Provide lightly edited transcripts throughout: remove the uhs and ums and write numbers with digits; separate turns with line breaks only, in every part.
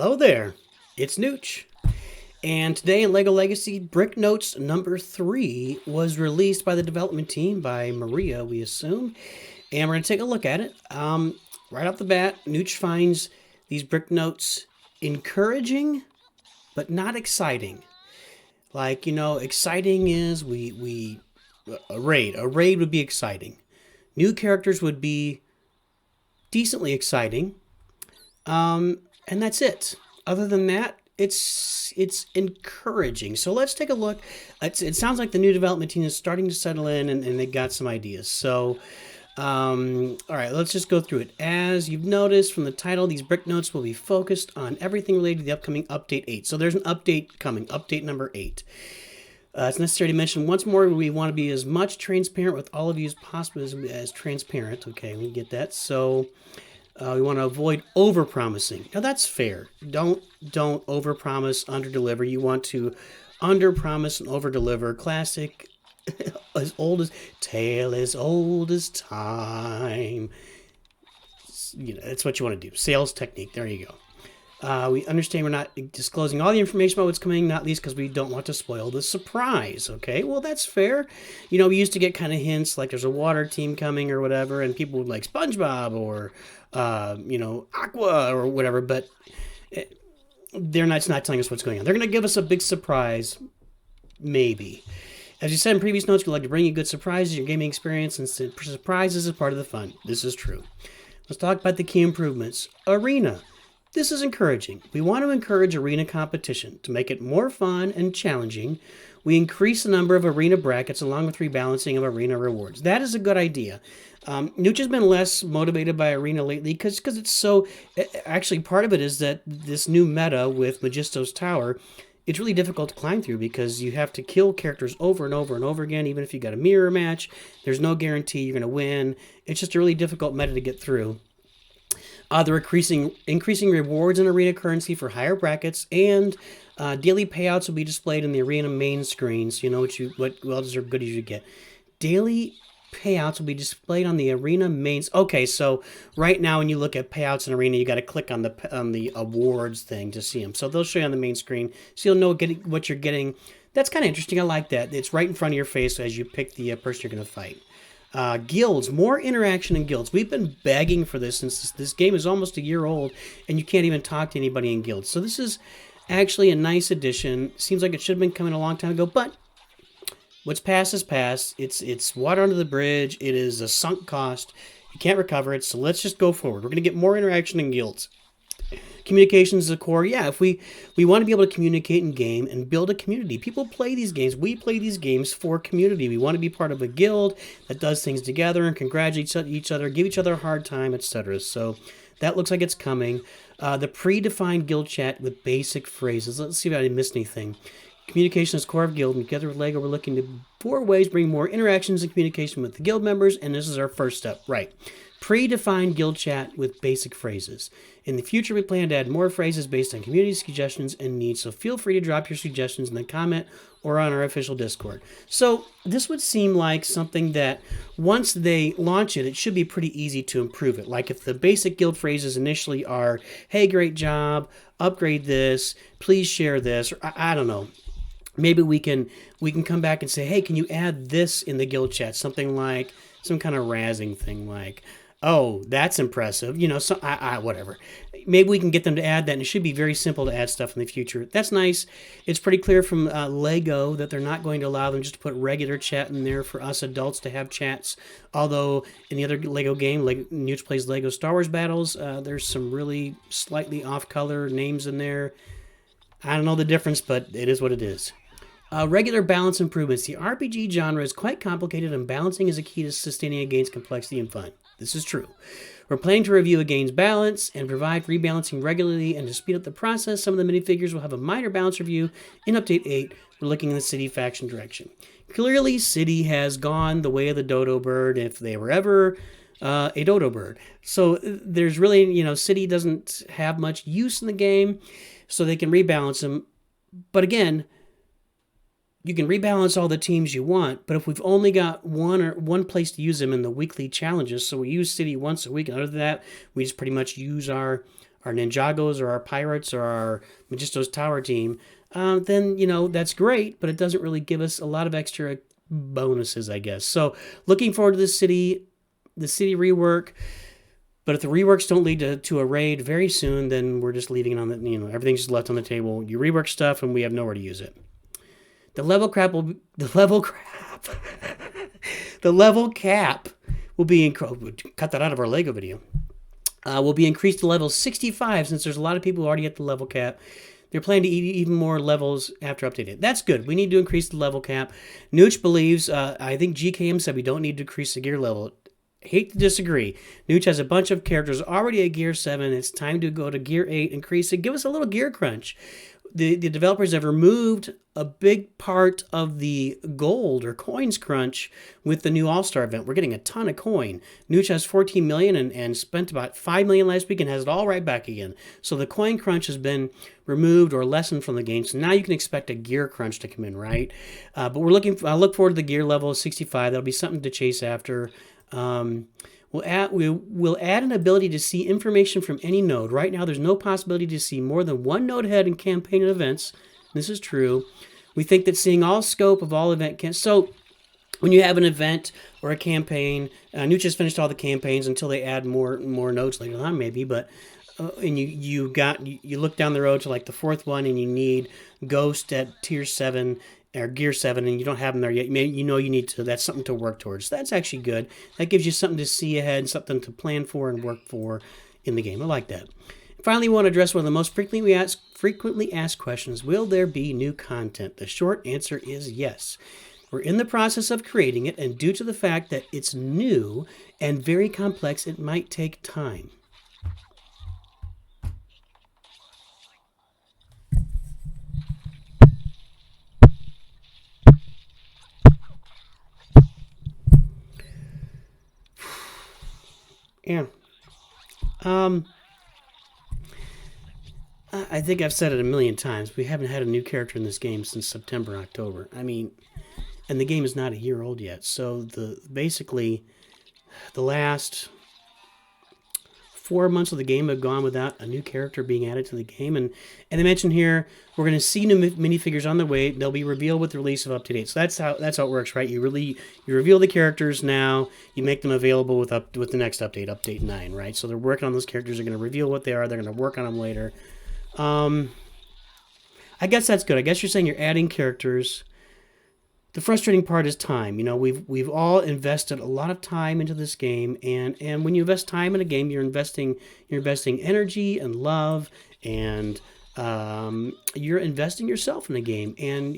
Hello there, it's Nooch. And today in LEGO Legacy, Brick Notes number 3 was released by the development team, by Maria, we assume. And we're going to take a look at it. Right off the bat, Nooch finds these Brick Notes encouraging, but not exciting. Like, exciting is a raid. A raid would be exciting. New characters would be decently exciting. And that's it. Other than that, it's encouraging. So let's take a look. It sounds like the new development team is starting to settle in, and they got some ideas. So, all right, let's just go through it. As you've noticed from the title, these brick notes will be focused on everything related to the upcoming Update 8. So there's an update coming, Update number 8. It's necessary to mention once more, we want to be as much transparent with all of you as possible, as transparent. Okay, we get that. So we want to avoid over-promising. Now that's fair. Don't over-promise, under-deliver. You want to under-promise and over-deliver. Classic, as old as tale, as old as time. That's what you want to do. Sales technique. There you go. We understand we're not disclosing all the information about what's coming, not least because we don't want to spoil the surprise, okay? Well, that's fair. We used to get kind of hints like there's a water team coming or whatever, and people would like SpongeBob or, Aqua or whatever, but it's not telling us what's going on. They're going to give us a big surprise, maybe. As you said in previous notes, we like to bring you good surprises, your gaming experience, and surprises is part of the fun. This is true. Let's talk about the key improvements. Arena. This is encouraging. We want to encourage arena competition. To make it more fun and challenging, we increase the number of arena brackets along with rebalancing of arena rewards. That is a good idea. Nooch has been less motivated by arena lately because it's so... Actually, part of it is that this new meta with Magisto's Tower, it's really difficult to climb through because you have to kill characters over and over and over again. Even if you got a mirror match, there's no guarantee you're going to win. It's just a really difficult meta to get through. They're increasing rewards in arena currency for higher brackets, and daily payouts will be displayed in the arena main screen, so you know what well-deserved goodies you get. Daily payouts will be displayed on the arena mains. Okay, so right now when you look at payouts in arena, you got to click on the awards thing to see them. So they'll show you on the main screen, so you'll know what you're getting. That's kind of interesting. I like that. It's right in front of your face as you pick the person you're going to fight. Guilds, more interaction in guilds. We've been begging for this since this game is almost a year old, and you can't even talk to anybody in guilds. So this is actually a nice addition. Seems like it should have been coming a long time ago, but what's past is past. It's water under the bridge. It is a sunk cost. You can't recover it, so let's just go forward. We're going to get more interaction in guilds. Communications is the core. Yeah, if we want to be able to communicate in game and build a community. People play these games. We play these games for community. We want to be part of a guild that does things together and congratulate each other, give each other a hard time, etc. So that looks like it's coming. The predefined guild chat with basic phrases. Let's see if I didn't miss anything. Communication is core of guild, and together with LEGO, we're looking to 4 ways to bring more interactions and communication with the guild members, and this is our first step. Right. Predefined guild chat with basic phrases. In the future, we plan to add more phrases based on community suggestions and needs, so feel free to drop your suggestions in the comment or on our official Discord. So this would seem like something that once they launch it, it should be pretty easy to improve it. Like if the basic guild phrases initially are, hey, great job, upgrade this, please share this, or I don't know. Maybe we can come back and say, hey, can you add this in the guild chat? Something like some kind of razzing thing like, oh, that's impressive. So whatever. Maybe we can get them to add that, and it should be very simple to add stuff in the future. That's nice. It's pretty clear from LEGO that they're not going to allow them just to put regular chat in there for us adults to have chats. Although in the other LEGO game, like Nooch plays LEGO Star Wars Battles, there's some really slightly off-color names in there. I don't know the difference, but it is what it is. Regular balance improvements. The RPG genre is quite complicated, and balancing is a key to sustaining a game's complexity and fun. This is true. We're planning to review a game's balance and provide rebalancing regularly, and to speed up the process, some of the minifigures will have a minor balance review. In Update 8, we're looking in the City faction direction. Clearly, City has gone the way of the dodo bird, if they were ever a dodo bird. So there's really, City doesn't have much use in the game, so they can rebalance them. But again, you can rebalance all the teams you want, but if we've only got one place to use them in the weekly challenges, so we use City once a week, and other than that, we just pretty much use our our Ninjagos or our Pirates or our Magisto's Tower team, then, that's great, but it doesn't really give us a lot of extra bonuses, I guess. So looking forward to the city rework. But if the reworks don't lead to a raid very soon, then we're just leaving it on everything's just left on the table. You rework stuff and we have nowhere to use it. The level cap will be cut that out of our Lego video. Will be increased to level 65 since there's a lot of people who already at the level cap. They're planning to eat even more levels after updated. That's good. We need to increase the level cap. Nooch believes, I think GKM said we don't need to increase the gear level. Hate to disagree. Nooch has a bunch of characters already at Gear 7. It's time to go to Gear 8, increase it, give us a little gear crunch. The developers have removed a big part of the gold or coins crunch with the new All-Star event. We're getting a ton of coin. Nooch has 14 million and spent about 5 million last week and has it all right back again. So the coin crunch has been removed or lessened from the game. So now you can expect a gear crunch to come in, right? But I look forward to the gear level 65. That'll be something to chase after. We'll add an ability to see information from any node. Right now, there's no possibility to see more than one node ahead in campaign and events. This is true. We think that seeing all scope of all event so when you have an event or a campaign, Nooch has finished all the campaigns until they add more nodes later on, maybe. But and you look down the road to like the fourth one, and you need Ghost at Tier 7. Or Gear 7, and you don't have them there yet. You need to. That's something to work towards. That's actually good. That gives you something to see ahead, something to plan for and work for in the game. I like that. Finally, we want to address one of the most frequently asked questions. Will there be new content? The short answer is yes. We're in the process of creating it, and due to the fact that it's new and very complex, it might take time. Yeah. I think I've said it a million times. We haven't had a new character in this game since September, October. I mean, and the game is not a year old yet. So basically the last 4 months of the game have gone without a new character being added to the game. And they mentioned here, we're going to see new minifigures on the way. They'll be revealed with the release of Update 8. So that's how it works, right? You reveal the characters now. You make them available with the next update, Update 9, right? So they're working on those characters. They're going to reveal what they are. They're going to work on them later. I guess that's good. I guess you're saying you're adding characters. The frustrating part is time. We've all invested a lot of time into this game, and when you invest time in a game, you're investing energy and love, and you're investing yourself in the game. And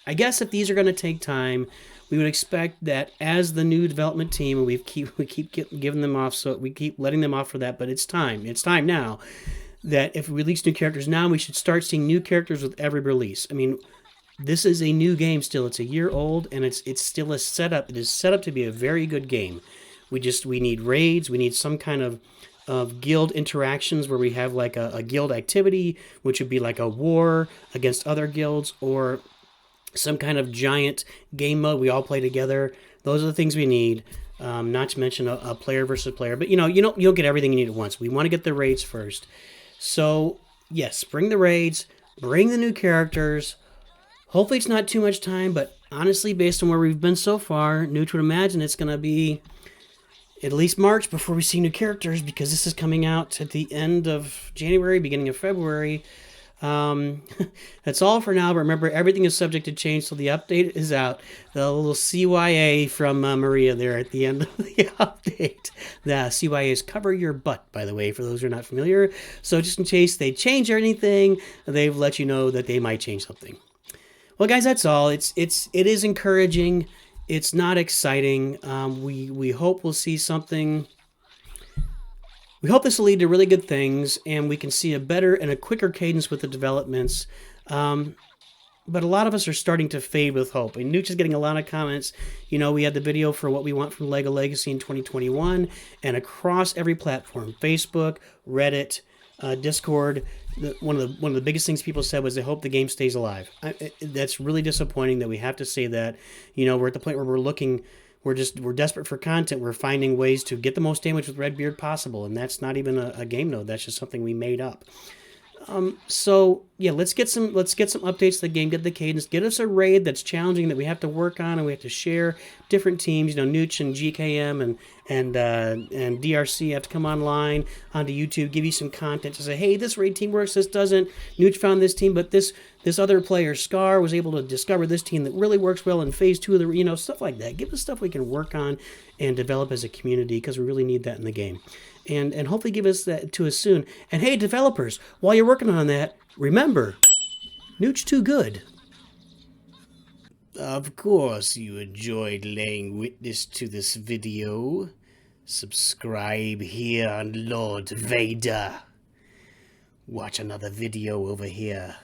I guess if these are going to take time, we would expect that as the new development team, and we keep giving them off, so we keep letting them off for that. But it's time. It's time now that if we release new characters now, we should start seeing new characters with every release. I mean, this is a new game still. It's a year old, and it's still a setup. It is set up to be a very good game. We need raids. We need some kind of guild interactions where we have like a guild activity, which would be like a war against other guilds, or some kind of giant game mode we all play together. Those are the things we need. Not to mention a player versus player. But you don't get everything you need at once. We want to get the raids first. So yes, bring the raids, bring the new characters. Hopefully it's not too much time, but honestly, based on where we've been so far, Nooch would imagine it's going to be at least March before we see new characters, because this is coming out at the end of January, beginning of February. That's all for now, but remember, everything is subject to change till the update is out. The little CYA from Maria there at the end of the update. The CYA is cover your butt, by the way, for those who are not familiar. So just in case they change anything, they've let you know that they might change something. Well, guys, that's all. It is encouraging. It's not exciting. We hope we'll see something. We hope this will lead to really good things, and we can see a better and a quicker cadence with the developments. But a lot of us are starting to fade with hope. And Nooch is getting a lot of comments. We had the video for what we want from LEGO Legacy in 2021, and across every platform, Facebook, Reddit, Discord. One of the biggest things people said was they hope the game stays alive. That's really disappointing that we have to say that. We're at the point where we're we're desperate for content. We're finding ways to get the most damage with Redbeard possible, and that's not even a game node. That's just something we made up. So yeah, let's get some updates to the game, get the cadence, get us a raid that's challenging that we have to work on, and we have to share different teams. You know, Nooch and GKM and DRC have to come online onto YouTube, give you some content to say, hey, this raid team works, this doesn't. Nooch found this team, but this other player, Scar, was able to discover this team that really works well in phase 2 of the, you know, stuff like that. Give us stuff we can work on and develop as a community, because we really need that in the game. And hopefully give us that to us soon. And hey, developers, while you're working on that, remember, Nooch too good. Of course you enjoyed laying witness to this video. Subscribe here on Lord Vader. Watch another video over here.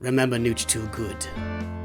Remember, Nooch too good.